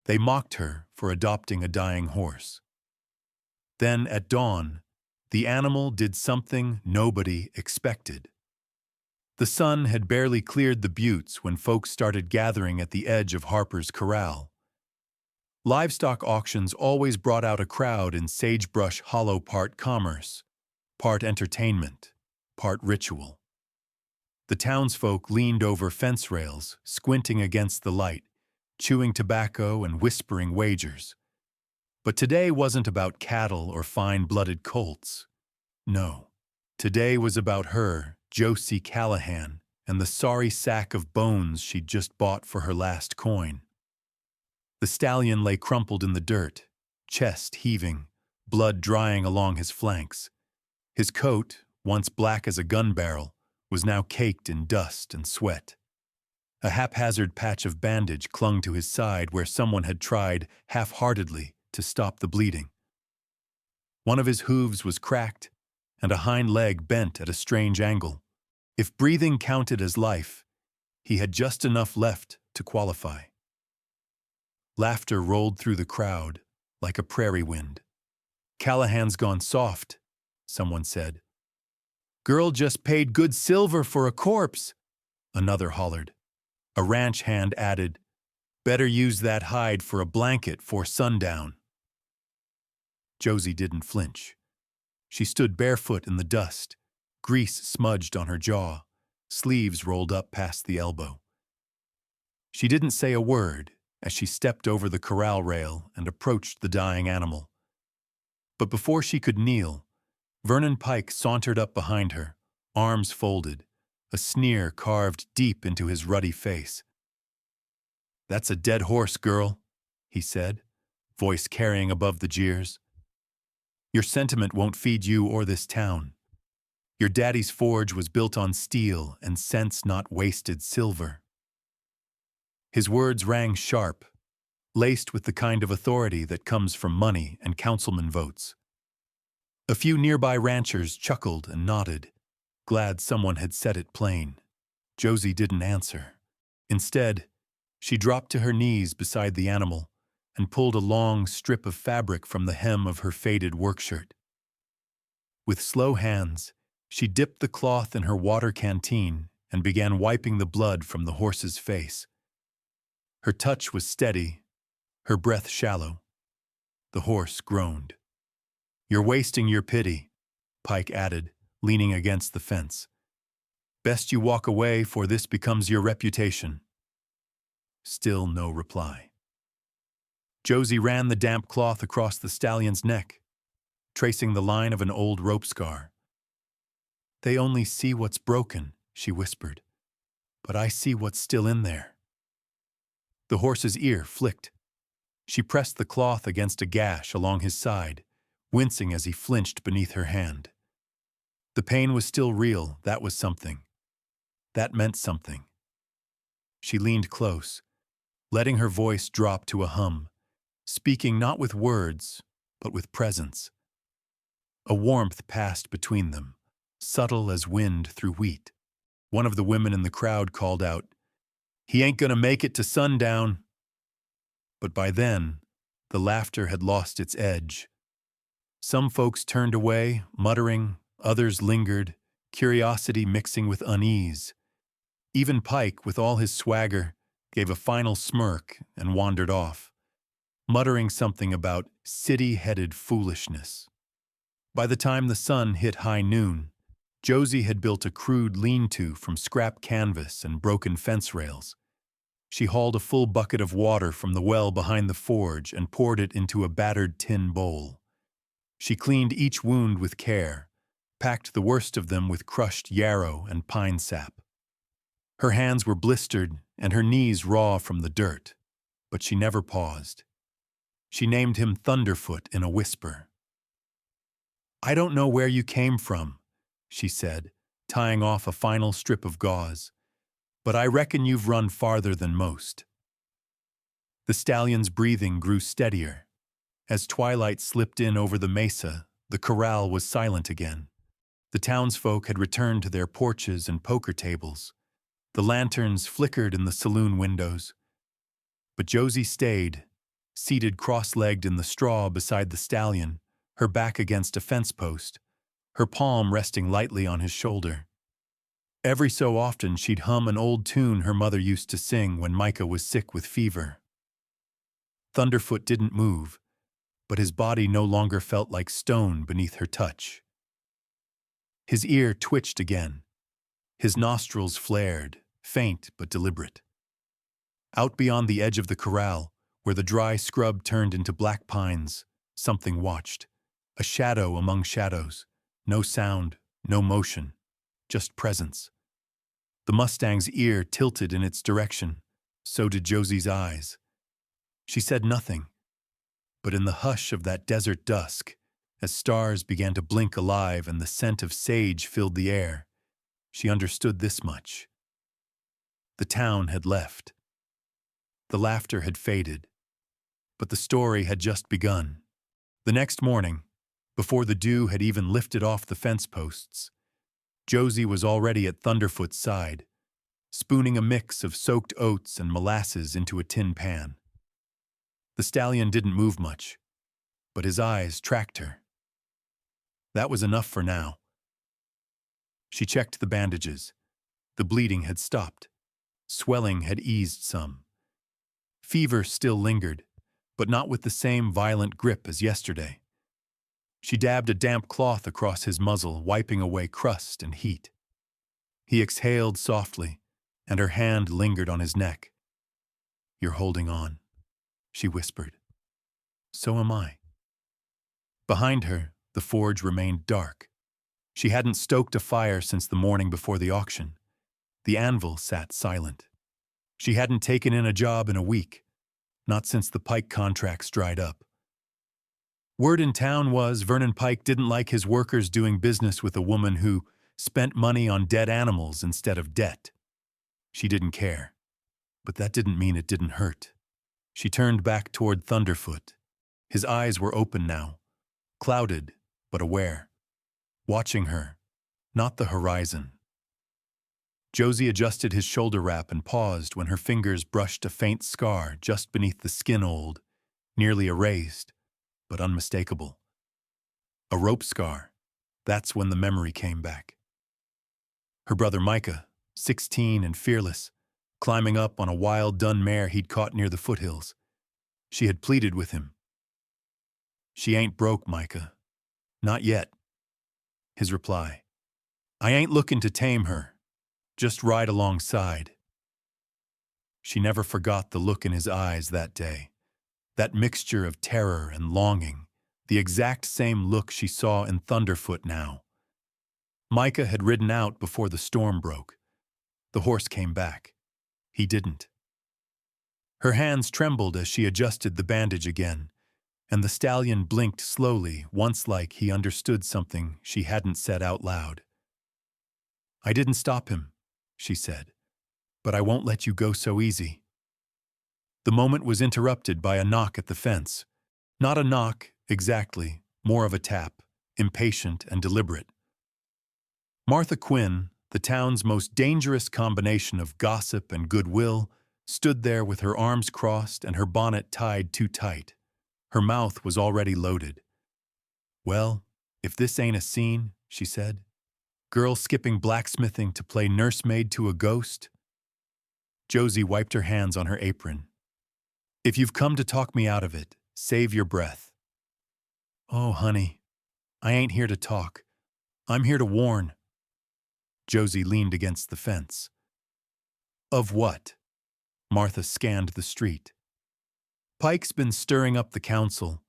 They mocked her for adopting a dying horse. Then, at dawn, the animal did something nobody expected. The sun had barely cleared the buttes when folks started gathering at the edge of Harper's Corral. Livestock auctions always brought out a crowd in Sagebrush Hollow, part commerce, part entertainment, part ritual. The townsfolk leaned over fence rails, squinting against the light, chewing tobacco and whispering wagers. But today wasn't about cattle or fine-blooded colts. No, today was about her, Josie Callahan, and the sorry sack of bones she'd just bought for her last coin. The stallion lay crumpled in the dirt, chest heaving, blood drying along his flanks. His coat, once black as a gun barrel, was now caked in dust and sweat. A haphazard patch of bandage clung to his side where someone had tried, half-heartedly, to stop the bleeding. One of his hooves was cracked, and a hind leg bent at a strange angle. If breathing counted as life, he had just enough left to qualify. Laughter rolled through the crowd like a prairie wind. "Callahan's gone soft," someone said. "Girl just paid good silver for a corpse," another hollered. A ranch hand added, "Better use that hide for a blanket 'fore sundown." Josie didn't flinch. She stood barefoot in the dust, grease smudged on her jaw, sleeves rolled up past the elbow. She didn't say a word as she stepped over the corral rail and approached the dying animal. But before she could kneel, Vernon Pike sauntered up behind her, arms folded, a sneer carved deep into his ruddy face. "That's a dead horse, girl," he said, voice carrying above the jeers. "Your sentiment won't feed you or this town. Your daddy's forge was built on steel and cents, not wasted silver." His words rang sharp, laced with the kind of authority that comes from money and councilman votes. A few nearby ranchers chuckled and nodded, glad someone had said it plain. Josie didn't answer. Instead, she dropped to her knees beside the animal and pulled a long strip of fabric from the hem of her faded workshirt. With slow hands, she dipped the cloth in her water canteen and began wiping the blood from the horse's face. Her touch was steady, her breath shallow. The horse groaned. "You're wasting your pity," Pike added, leaning against the fence. "Best you walk away, for this becomes your reputation." Still no reply. Josie ran the damp cloth across the stallion's neck, tracing the line of an old rope scar. "They only see what's broken," she whispered, "but I see what's still in there." The horse's ear flicked. She pressed the cloth against a gash along his side, wincing as he flinched beneath her hand. The pain was still real, that was something. That meant something. She leaned close, letting her voice drop to a hum, speaking not with words, but with presence. A warmth passed between them, subtle as wind through wheat. One of the women in the crowd called out, "He ain't gonna make it to sundown." But by then, the laughter had lost its edge. Some folks turned away, muttering, others lingered, curiosity mixing with unease. Even Pike, with all his swagger, gave a final smirk and wandered off, muttering something about city-headed foolishness. By the time the sun hit high noon, Josie had built a crude lean-to from scrap canvas and broken fence rails. She hauled a full bucket of water from the well behind the forge and poured it into a battered tin bowl. She cleaned each wound with care, packed the worst of them with crushed yarrow and pine sap. Her hands were blistered and her knees raw from the dirt, but she never paused. She named him Thunderfoot in a whisper. "I don't know where you came from," she said, tying off a final strip of gauze, "but I reckon you've run farther than most." The stallion's breathing grew steadier. As twilight slipped in over the mesa, the corral was silent again. The townsfolk had returned to their porches and poker tables. The lanterns flickered in the saloon windows. But Josie stayed, seated cross-legged in the straw beside the stallion, her back against a fence post, her palm resting lightly on his shoulder. Every so often she'd hum an old tune her mother used to sing when Micah was sick with fever. Thunderfoot didn't move, but his body no longer felt like stone beneath her touch. His ear twitched again. His nostrils flared, faint but deliberate. Out beyond the edge of the corral, where the dry scrub turned into black pines, something watched. A shadow among shadows. No sound, no motion, just presence. The Mustang's ear tilted in its direction. So did Josie's eyes. She said nothing, but in the hush of that desert dusk, as stars began to blink alive and the scent of sage filled the air, she understood this much. The town had left. The laughter had faded, but the story had just begun. The next morning, before the dew had even lifted off the fence posts, Josie was already at Thunderfoot's side, spooning a mix of soaked oats and molasses into a tin pan. The stallion didn't move much, but his eyes tracked her. That was enough for now. She checked the bandages. The bleeding had stopped. Swelling had eased some. Fever still lingered, but not with the same violent grip as yesterday. She dabbed a damp cloth across his muzzle, wiping away crust and heat. He exhaled softly, and her hand lingered on his neck. "You're holding on," she whispered. "So am I." Behind her, the forge remained dark. She hadn't stoked a fire since the morning before the auction. The anvil sat silent. She hadn't taken in a job in a week, not since the Pike contracts dried up. Word in town was Vernon Pike didn't like his workers doing business with a woman who spent money on dead animals instead of debt. She didn't care, but that didn't mean it didn't hurt. She turned back toward Thunderfoot. His eyes were open now, clouded but aware, watching her, not the horizon. Josie adjusted his shoulder wrap and paused when her fingers brushed a faint scar just beneath the skin, old, nearly erased, but unmistakable. A rope scar. That's when the memory came back. Her brother Micah, 16 and fearless, climbing up on a wild dun mare he'd caught near the foothills. She had pleaded with him. "She ain't broke, Micah. Not yet." His reply, "I ain't looking to tame her. Just ride alongside." She never forgot the look in his eyes that day. That mixture of terror and longing, the exact same look she saw in Thunderfoot now. Micah had ridden out before the storm broke. The horse came back. He didn't. Her hands trembled as she adjusted the bandage again, and the stallion blinked slowly, once like he understood something she hadn't said out loud. "I didn't stop him," she said, "but I won't let you go so easy." The moment was interrupted by a knock at the fence. Not a knock, exactly, more of a tap, impatient and deliberate. Martha Quinn, the town's most dangerous combination of gossip and goodwill, stood there with her arms crossed and her bonnet tied too tight. Her mouth was already loaded. "Well, if this ain't a scene," she said. "Girl skipping blacksmithing to play nursemaid to a ghost?" Josie wiped her hands on her apron. "If you've come to talk me out of it, save your breath." "Oh, honey, I ain't here to talk. I'm here to warn." Josie leaned against the fence. "Of what?" Martha scanned the street. "Pike's been stirring up the council.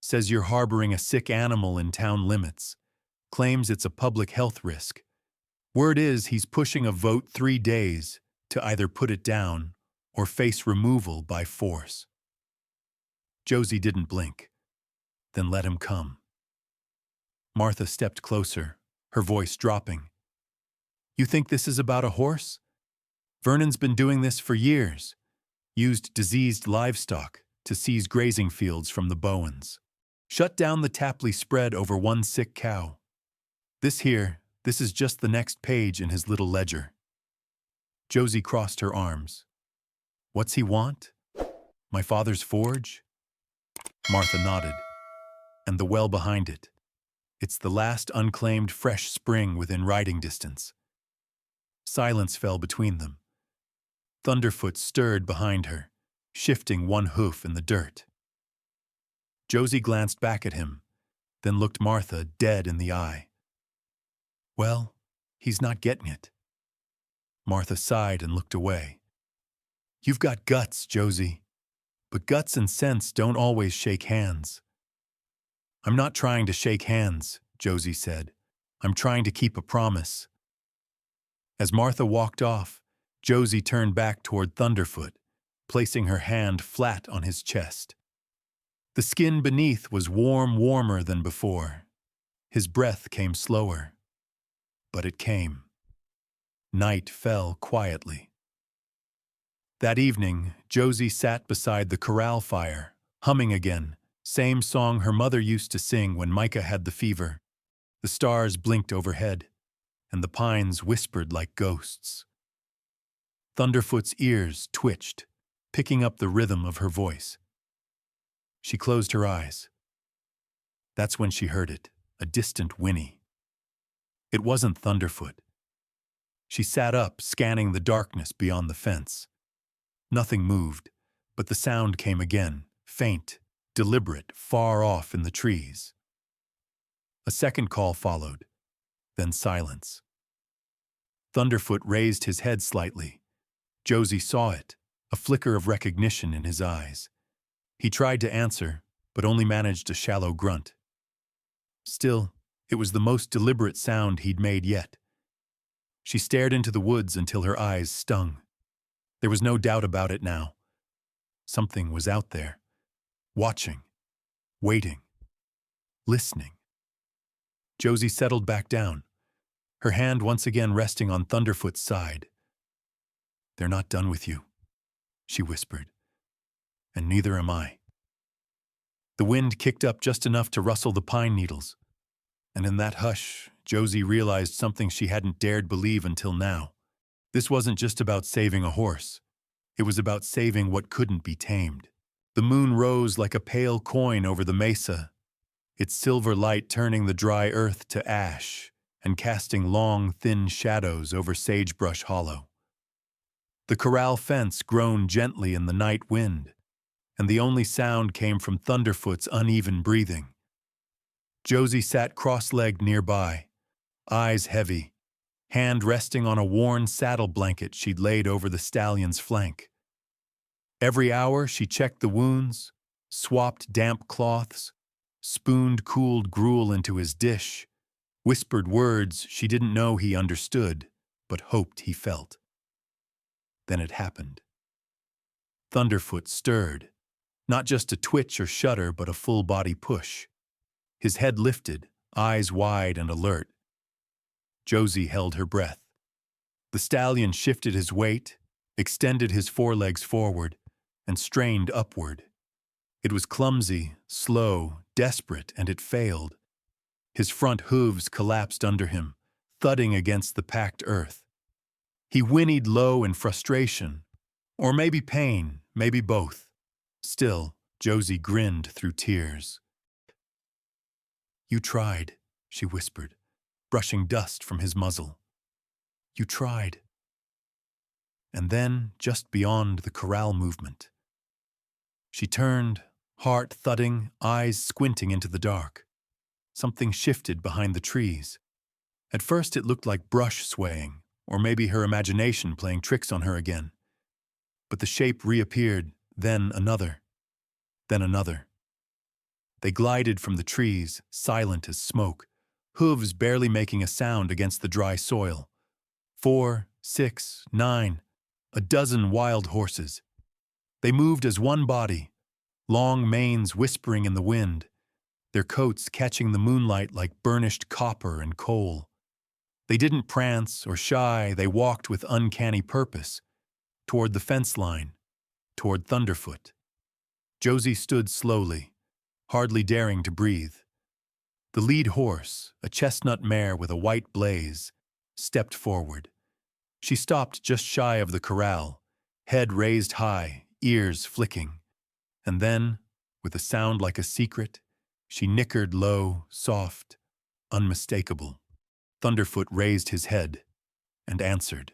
Says you're harboring a sick animal in town limits. Claims it's a public health risk. Word is he's pushing a vote 3 days to either put it down or face removal by force." Josie didn't blink. "Then let him come." Martha stepped closer, her voice dropping. "You think this is about a horse? Vernon's been doing this for years. Used diseased livestock to seize grazing fields from the Bowens. Shut down the Tapley spread over one sick cow. This is just the next page in his little ledger." Josie crossed her arms. "What's he want? My father's forge? Martha nodded. And the well behind it. It's the last unclaimed fresh spring within riding distance. Silence fell between them. Thunderfoot stirred behind her, shifting one hoof in the dirt. Josie glanced back at him, then looked Martha dead in the eye. Well, he's not getting it. Martha sighed and looked away. You've got guts, Josie, but guts and sense don't always shake hands. I'm not trying to shake hands, Josie said. I'm trying to keep a promise. As Martha walked off, Josie turned back toward Thunderfoot, placing her hand flat on his chest. The skin beneath was warmer than before. His breath came slower. But it came. Night fell quietly. That evening, Josie sat beside the corral fire, humming again, same song her mother used to sing when Micah had the fever. The stars blinked overhead, and the pines whispered like ghosts. Thunderfoot's ears twitched, picking up the rhythm of her voice. She closed her eyes. That's when she heard it, a distant whinny. It wasn't Thunderfoot. She sat up, scanning the darkness beyond the fence. Nothing moved, but the sound came again, faint, deliberate, far off in the trees. A second call followed, then silence. Thunderfoot raised his head slightly. Josie saw it, a flicker of recognition in his eyes. He tried to answer, but only managed a shallow grunt. Still, it was the most deliberate sound he'd made yet. She stared into the woods until her eyes stung. There was no doubt about it now. Something was out there, watching, waiting, listening. Josie settled back down, her hand once again resting on Thunderfoot's side. They're not done with you, she whispered, and neither am I. The wind kicked up just enough to rustle the pine needles, and in that hush, Josie realized something she hadn't dared believe until now. This wasn't just about saving a horse. It was about saving what couldn't be tamed. The moon rose like a pale coin over the mesa, its silver light turning the dry earth to ash and casting long, thin shadows over Sagebrush Hollow. The corral fence groaned gently in the night wind, and the only sound came from Thunderfoot's uneven breathing. Josie sat cross-legged nearby, eyes heavy, hand resting on a worn saddle blanket she'd laid over the stallion's flank. Every hour she checked the wounds, swapped damp cloths, spooned cooled gruel into his dish, whispered words she didn't know he understood, but hoped he felt. Then it happened. Thunderfoot stirred, not just a twitch or shudder, but a full-body push. His head lifted, eyes wide and alert. Josie held her breath. The stallion shifted his weight, extended his forelegs forward, and strained upward. It was clumsy, slow, desperate, and it failed. His front hooves collapsed under him, thudding against the packed earth. He whinnied low in frustration, or maybe pain, maybe both. Still, Josie grinned through tears. You tried, she whispered, brushing dust from his muzzle. You tried. And then, just beyond the corral movement, she turned, heart thudding, eyes squinting into the dark. Something shifted behind the trees. At first it looked like brush swaying, or maybe her imagination playing tricks on her again. But the shape reappeared, then another, then another. They glided from the trees, silent as smoke, hooves barely making a sound against the dry soil. 4, 6, 9, a dozen wild horses. They moved as one body, long manes whispering in the wind, their coats catching the moonlight like burnished copper and coal. They didn't prance or shy, they walked with uncanny purpose, toward the fence line, toward Thunderfoot. Josie stood slowly, hardly daring to breathe. The lead horse, a chestnut mare with a white blaze, stepped forward. She stopped just shy of the corral, head raised high, ears flicking. And then, With a sound like a secret, she nickered low, soft, unmistakable. Thunderfoot raised his head and answered.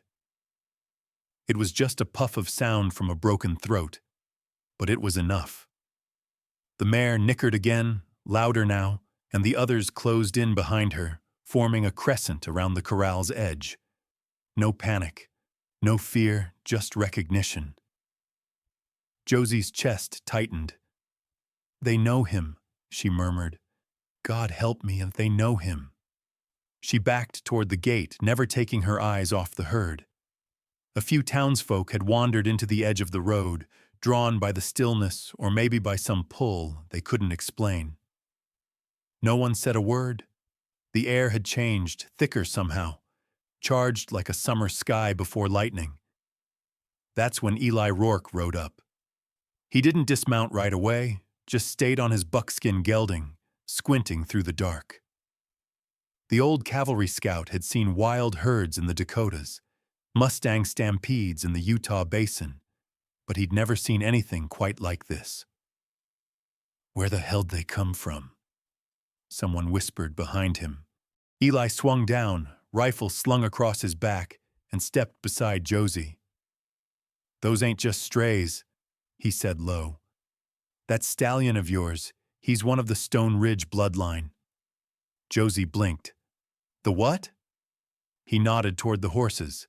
It was just a puff of sound from a broken throat, but it was enough. The mare nickered again, louder now, and the others closed in behind her, forming a crescent around the corral's edge. No panic, no fear, just recognition. Josie's chest tightened. "They know him," she murmured. "God help me, if they know him." She backed toward the gate, never taking her eyes off the herd. A few townsfolk had wandered into the edge of the road, drawn by the stillness or maybe by some pull they couldn't explain. No one said a word. The air had changed, thicker somehow, charged like a summer sky before lightning. That's when Eli Rourke rode up. He didn't dismount right away, just stayed on his buckskin gelding, squinting through the dark. The old cavalry scout had seen wild herds in the Dakotas, Mustang stampedes in the Utah Basin, but he'd never seen anything quite like this. "Where the hell'd they come from?" someone whispered behind him. Eli swung down, rifle slung across his back, and stepped beside Josie. "Those ain't just strays," he said low. "That stallion of yours, he's one of the Stone Ridge bloodline." Josie blinked. "The what?" He nodded toward the horses.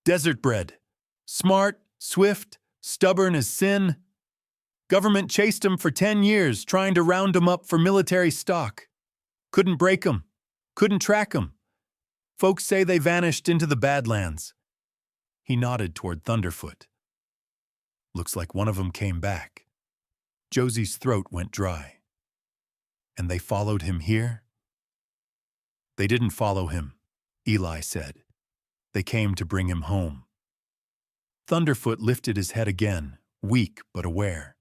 "Desert bred. Smart, swift, stubborn as sin. Government chased 'em for 10 years, trying to round 'em up for military stock. Couldn't break 'em. Couldn't track 'em. Folks say they vanished into the Badlands." He nodded toward Thunderfoot. "Looks like one of 'em came back." Josie's throat went dry. "And they followed him here?" "They didn't follow him," Eli said. "They came to bring him home." Thunderfoot lifted his head again, weak but aware.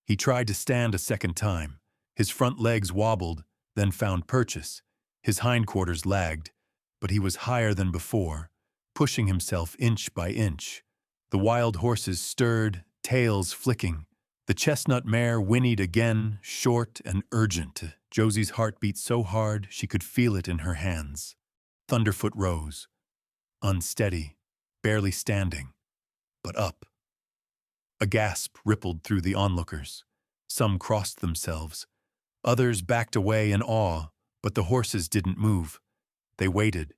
He tried to stand a second time. His front legs wobbled, then found purchase. His hindquarters lagged, but he was higher than before, pushing himself inch by inch. The wild horses stirred, tails flicking. The chestnut mare whinnied again, short and urgent. Josie's heart beat so hard she could feel it in her hands. Thunderfoot rose, unsteady, barely standing, but up. A gasp rippled through the onlookers. Some crossed themselves. Others backed away in awe, but the horses didn't move. They waited.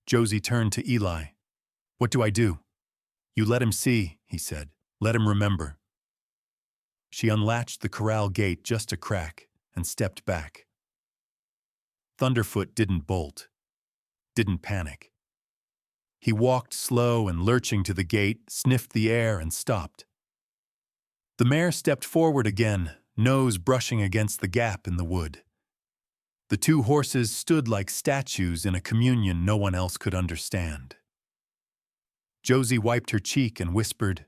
Josie turned to Eli. "What do I do?" "You let him see," he said. "Let him remember." She unlatched the corral gate just a crack and stepped back. Thunderfoot didn't bolt, didn't panic. He walked slow and lurching to the gate, sniffed the air, and stopped. The mare stepped forward again, nose brushing against the gap in the wood. The two horses stood like statues in a communion no one else could understand. Josie wiped her cheek and whispered,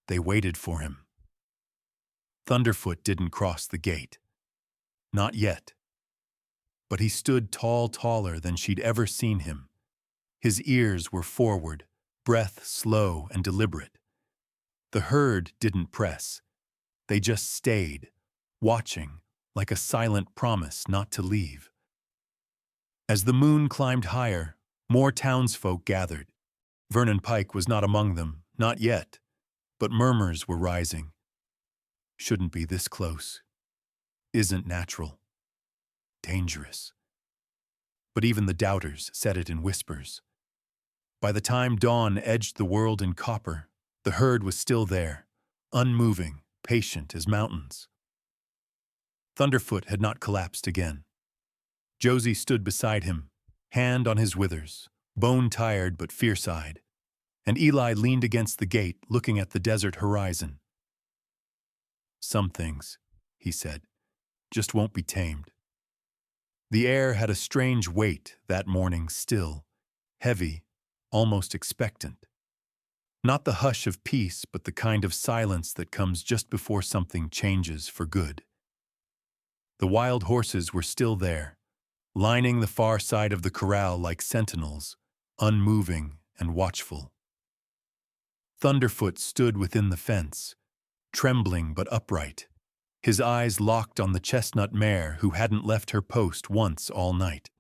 "They waited for him." Thunderfoot didn't cross the gate. Not yet. But he stood tall, taller than she'd ever seen him. His ears were forward, breath slow and deliberate. The herd didn't press. They just stayed, watching, like a silent promise not to leave. As the moon climbed higher, more townsfolk gathered. Vernon Pike was not among them, not yet, but murmurs were rising. "Shouldn't be this close. Isn't natural. Dangerous." But even the doubters said it in whispers. By the time dawn edged the world in copper, the herd was still there, unmoving, patient as mountains. Thunderfoot had not collapsed again. Josie stood beside him, hand on his withers, bone-tired but fierce-eyed, and Eli leaned against the gate, looking at the desert horizon. "Some things," he said, "just won't be tamed." The air had a strange weight that morning still, heavy, almost expectant. Not the hush of peace, but the kind of silence that comes just before something changes for good. The wild horses were still there, lining the far side of the corral like sentinels, unmoving and watchful. Thunderfoot stood within the fence, trembling but upright, his eyes locked on the chestnut mare who hadn't left her post once all night.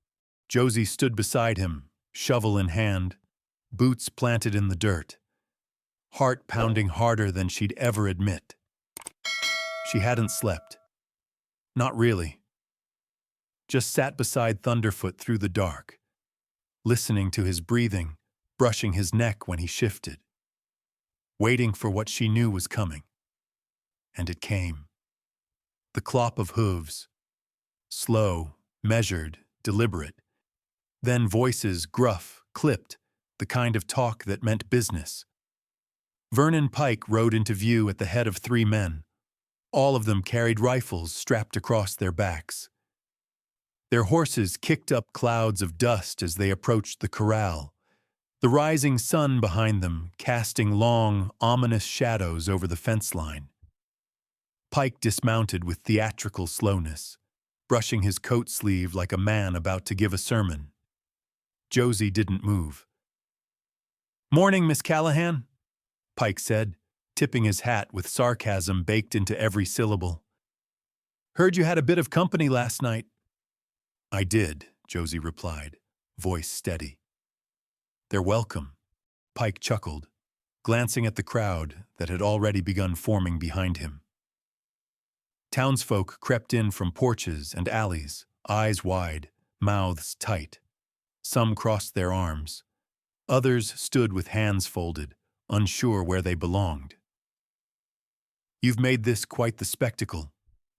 Josie stood beside him, shovel in hand, boots planted in the dirt, heart pounding harder than she'd ever admit. She hadn't slept. Not really. Just sat beside Thunderfoot through the dark, listening to his breathing, brushing his neck when he shifted, waiting for what she knew was coming. And it came. The clop of hooves, slow, measured, deliberate. Then voices, gruff, clipped, the kind of talk that meant business. Vernon Pike rode into view at the head of 3 men. All of them carried rifles strapped across their backs. Their horses kicked up clouds of dust as they approached the corral, the rising sun behind them casting long, ominous shadows over the fence line. Pike dismounted with theatrical slowness, brushing his coat sleeve like a man about to give a sermon. Josie didn't move. "Morning, Miss Callahan," Pike said, tipping his hat with sarcasm baked into every syllable. "Heard you had a bit of company last night." "I did," Josie replied, voice steady. "They're welcome," Pike chuckled, glancing at the crowd that had already begun forming behind him. Townsfolk crept in from porches and alleys, eyes wide, mouths tight. Some crossed their arms. Others stood with hands folded, unsure where they belonged. "You've made this quite the spectacle,"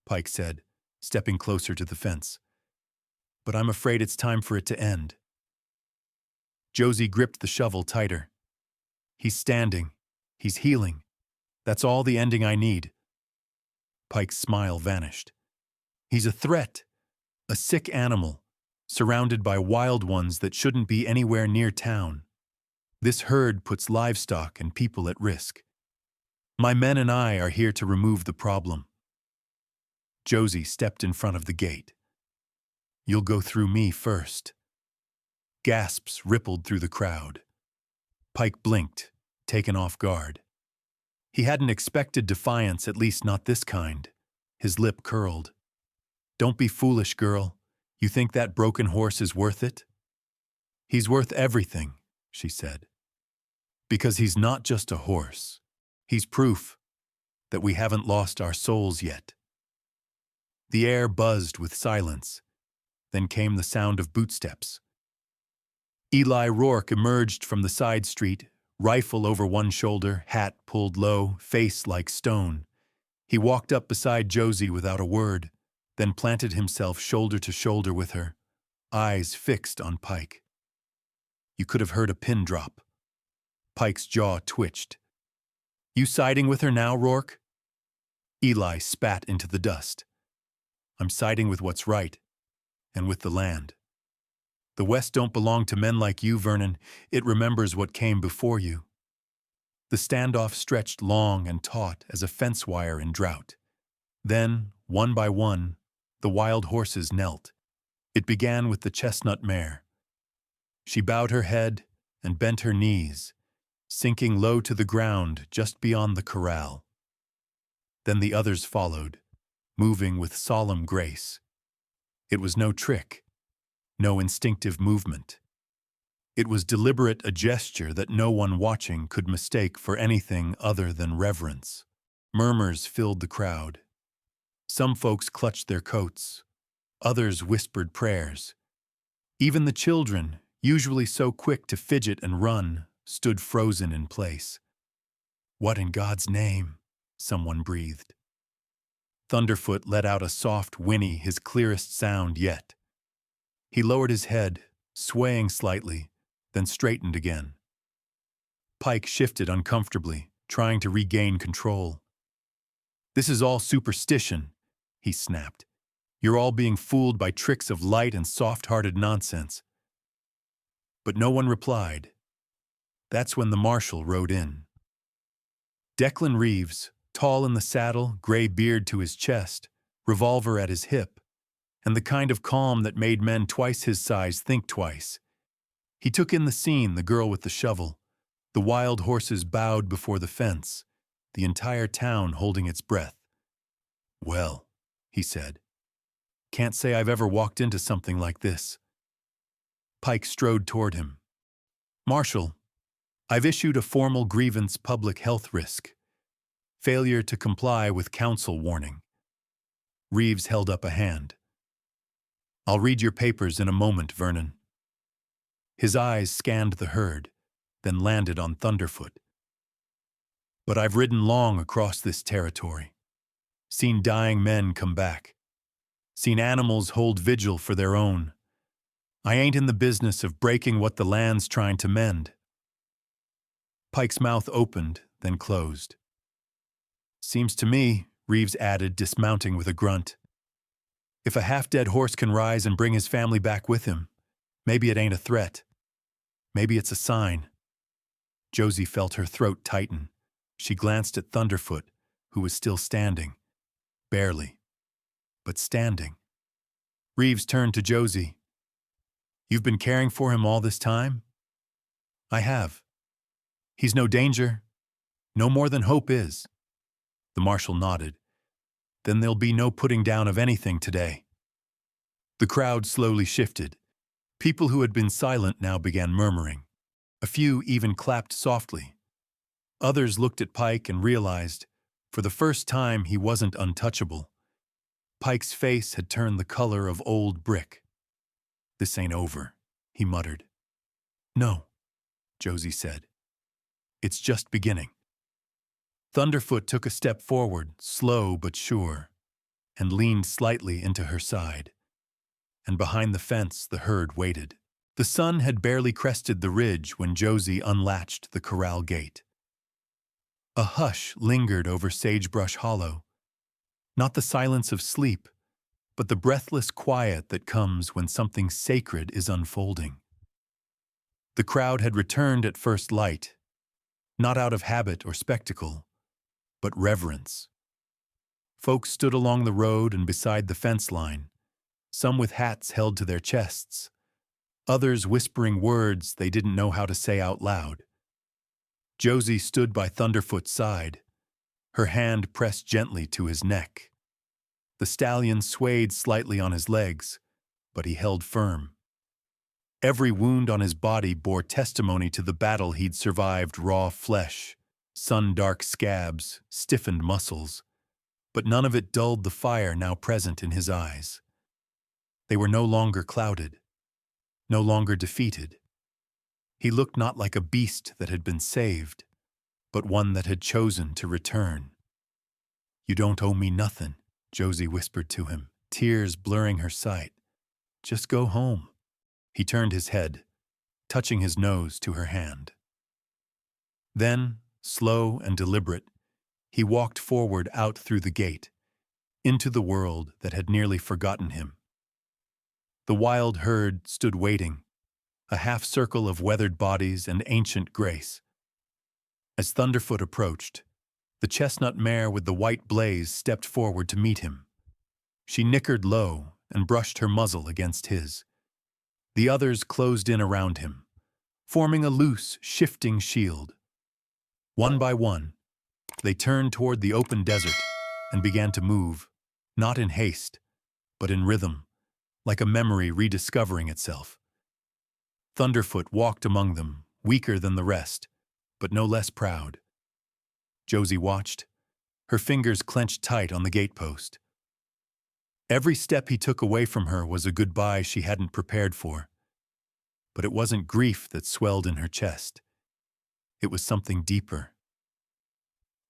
Pike said, stepping closer to the fence. "But I'm afraid it's time for it to end." Josie gripped the shovel tighter. "He's standing. He's healing. That's all the ending I need." Pike's smile vanished. "He's a threat, a sick animal, surrounded by wild ones that shouldn't be anywhere near town. This herd puts livestock and people at risk. My men and I are here to remove the problem." Josie stepped in front of the gate. "You'll go through me first." Gasps rippled through the crowd. Pike blinked, taken off guard. He hadn't expected defiance, at least not this kind. His lip curled. "Don't be foolish, girl. You think that broken horse is worth it?" "He's worth everything," she said. "Because he's not just a horse. He's proof that we haven't lost our souls yet." The air buzzed with silence. Then came the sound of bootsteps. Eli Rourke emerged from the side street, rifle over one shoulder, hat pulled low, face like stone. He walked up beside Josie without a word, then planted himself shoulder to shoulder with her, eyes fixed on Pike. You could have heard a pin drop. Pike's jaw twitched. "You siding with her now, Rourke?" Eli spat into the dust. "I'm siding with what's right, and with the land. The West don't belong to men like you, Vernon. It remembers what came before you." The standoff stretched long and taut as a fence wire in drought. Then, one by one, the wild horses knelt. It began with the chestnut mare. She bowed her head and bent her knees, sinking low to the ground just beyond the corral. Then the others followed, moving with solemn grace. It was no trick, no instinctive movement. It was deliberate, a gesture that no one watching could mistake for anything other than reverence. Murmurs filled the crowd. Some folks clutched their coats. Others whispered prayers. Even the children, usually so quick to fidget and run, stood frozen in place. "What in God's name?" someone breathed. Thunderfoot let out a soft whinny, his clearest sound yet. He lowered his head, swaying slightly, then straightened again. Pike shifted uncomfortably, trying to regain control. "This is all superstition," he snapped. "You're all being fooled by tricks of light and soft-hearted nonsense." But no one replied. That's when the marshal rode in. Declan Reeves, tall in the saddle, gray beard to his chest, revolver at his hip, and the kind of calm that made men twice his size think twice. He took in the scene, the girl with the shovel, the wild horses bowed before the fence, the entire town holding its breath. Well, he said, can't say I've ever walked into something like this. Pike strode toward him. Marshal, I've issued a formal grievance public health risk. Failure to comply with council warning. Reeves held up a hand. I'll read your papers in a moment, Vernon. His eyes scanned the herd, then landed on Thunderfoot. But I've ridden long across this territory, seen dying men come back, seen animals hold vigil for their own. I ain't in the business of breaking what the land's trying to mend. Pike's mouth opened, then closed. Seems to me, Reeves added, dismounting with a grunt, if a half-dead horse can rise and bring his family back with him, maybe it ain't a threat. Maybe it's a sign. Josie felt her throat tighten. She glanced at Thunderfoot, who was still standing. Barely, but standing. Reeves turned to Josie. You've been caring for him all this time? I have. He's no danger. No more than hope is. The marshal nodded. Then there'll be no putting down of anything today. The crowd slowly shifted. People who had been silent now began murmuring. A few even clapped softly. Others looked at Pike and realized, for the first time, he wasn't untouchable. Pike's face had turned the color of old brick. This ain't over, he muttered. No, Josie said. It's just beginning. Thunderfoot took a step forward, slow but sure, and leaned slightly into her side. And behind the fence, the herd waited. The sun had barely crested the ridge when Josie unlatched the corral gate. A hush lingered over Sagebrush Hollow. Not the silence of sleep, but the breathless quiet that comes when something sacred is unfolding. The crowd had returned at first light, not out of habit or spectacle, but reverence. Folks stood along the road and beside the fence line, some with hats held to their chests, others whispering words they didn't know how to say out loud. Josie stood by Thunderfoot's side, her hand pressed gently to his neck. The stallion swayed slightly on his legs, but he held firm. Every wound on his body bore testimony to the battle he'd survived: raw flesh, sun-dark scabs, stiffened muscles, but none of it dulled the fire now present in his eyes. They were no longer clouded, no longer defeated. He looked not like a beast that had been saved, but one that had chosen to return. You don't owe me nothing, Josie whispered to him, tears blurring her sight. Just go home. He turned his head, touching his nose to her hand. Then, slow and deliberate, he walked forward out through the gate, into the world that had nearly forgotten him. The wild herd stood waiting, a half-circle of weathered bodies and ancient grace. As Thunderfoot approached, the chestnut mare with the white blaze stepped forward to meet him. She nickered low and brushed her muzzle against his. The others closed in around him, forming a loose, shifting shield. One by one, they turned toward the open desert and began to move, not in haste, but in rhythm, like a memory rediscovering itself. Thunderfoot walked among them, weaker than the rest, but no less proud. Josie watched, her fingers clenched tight on the gatepost. Every step he took away from her was a goodbye she hadn't prepared for. But it wasn't grief that swelled in her chest. It was something deeper.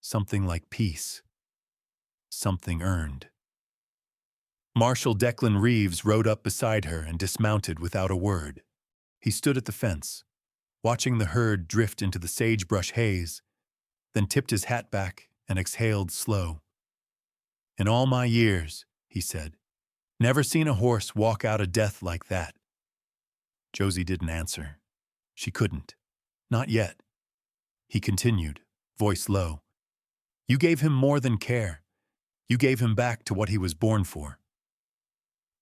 Something like peace. Something earned. Marshal Declan Reeves rode up beside her and dismounted without a word. He stood at the fence, watching the herd drift into the sagebrush haze, then tipped his hat back and exhaled slow. In all my years, he said, never seen a horse walk out of death like that. Josie didn't answer. She couldn't. Not yet. He continued, voice low. You gave him more than care. You gave him back to what he was born for.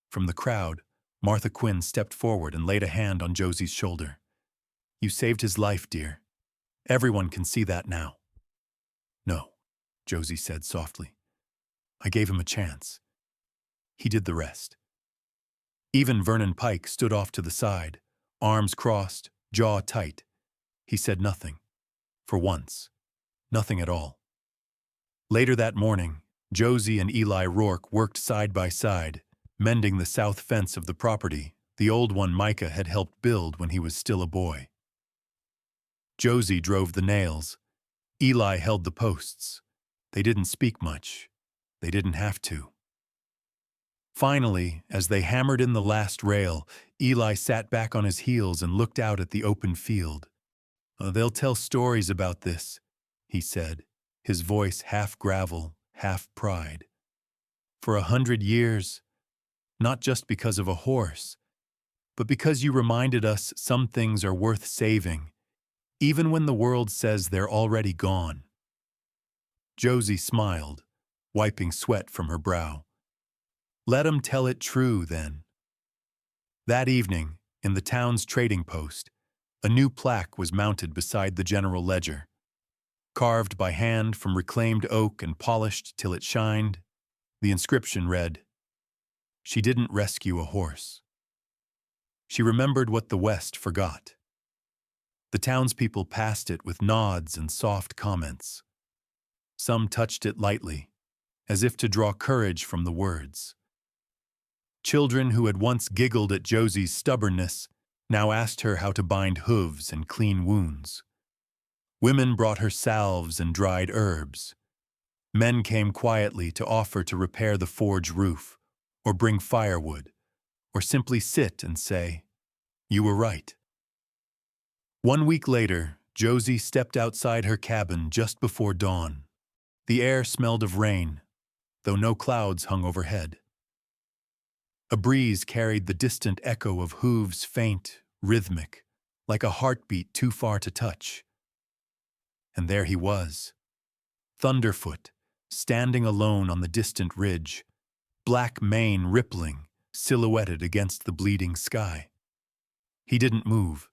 From the crowd, Martha Quinn stepped forward and laid a hand on Josie's shoulder. You saved his life, dear. Everyone can see that now. No, Josie said softly. I gave him a chance. He did the rest. Even Vernon Pike stood off to the side, arms crossed, jaw tight. He said nothing. For once. Nothing at all. Later that morning, Josie and Eli Rourke worked side by side, mending the south fence of the property, the old one Micah had helped build when he was still a boy. Josie drove the nails. Eli held the posts. They didn't speak much. They didn't have to. Finally, as they hammered in the last rail, Eli sat back on his heels and looked out at the open field. "They'll tell stories about this," he said, his voice half gravel, half pride. "For 100 years, not just because of a horse, but because you reminded us some things are worth saving, even when the world says they're already gone." Josie smiled, wiping sweat from her brow. "Let 'em tell it true, then." That evening, in the town's trading post, a new plaque was mounted beside the general ledger. Carved by hand from reclaimed oak and polished till it shined, the inscription read, "She didn't rescue a horse. She remembered what the West forgot." The townspeople passed it with nods and soft comments. Some touched it lightly, as if to draw courage from the words. Children who had once giggled at Josie's stubbornness now asked her how to bind hooves and clean wounds. Women brought her salves and dried herbs. Men came quietly to offer to repair the forge roof, or bring firewood, or simply sit and say, "You were right." 1 week later, Josie stepped outside her cabin just before dawn. The air smelled of rain, though no clouds hung overhead. A breeze carried the distant echo of hooves, faint, rhythmic, like a heartbeat too far to touch. And there he was, Thunderfoot, standing alone on the distant ridge, black mane rippling, silhouetted against the bleeding sky. He didn't move.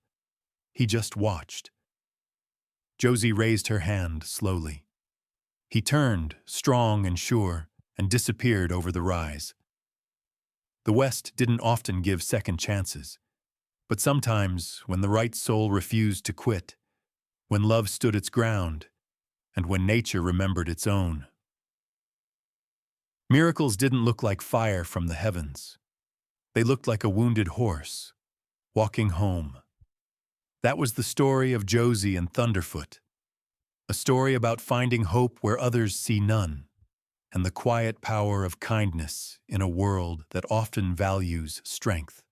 He just watched. Josie raised her hand slowly. He turned, strong and sure, and disappeared over the rise. The West didn't often give second chances, but sometimes, when the right soul refused to quit, when love stood its ground, and when nature remembered its own. Miracles didn't look like fire from the heavens. They looked like a wounded horse, walking home. That was the story of Josie and Thunderfoot, a story about finding hope where others see none, and the quiet power of kindness in a world that often values strength.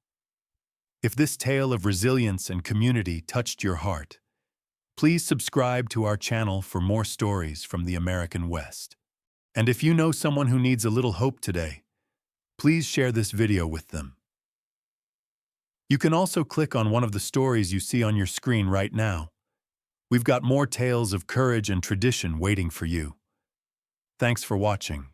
If this tale of resilience and community touched your heart, please subscribe to our channel for more stories from the American West. And if you know someone who needs a little hope today, please share this video with them. You can also click on one of the stories you see on your screen right now. We've got more tales of courage and tradition waiting for you. Thanks for watching.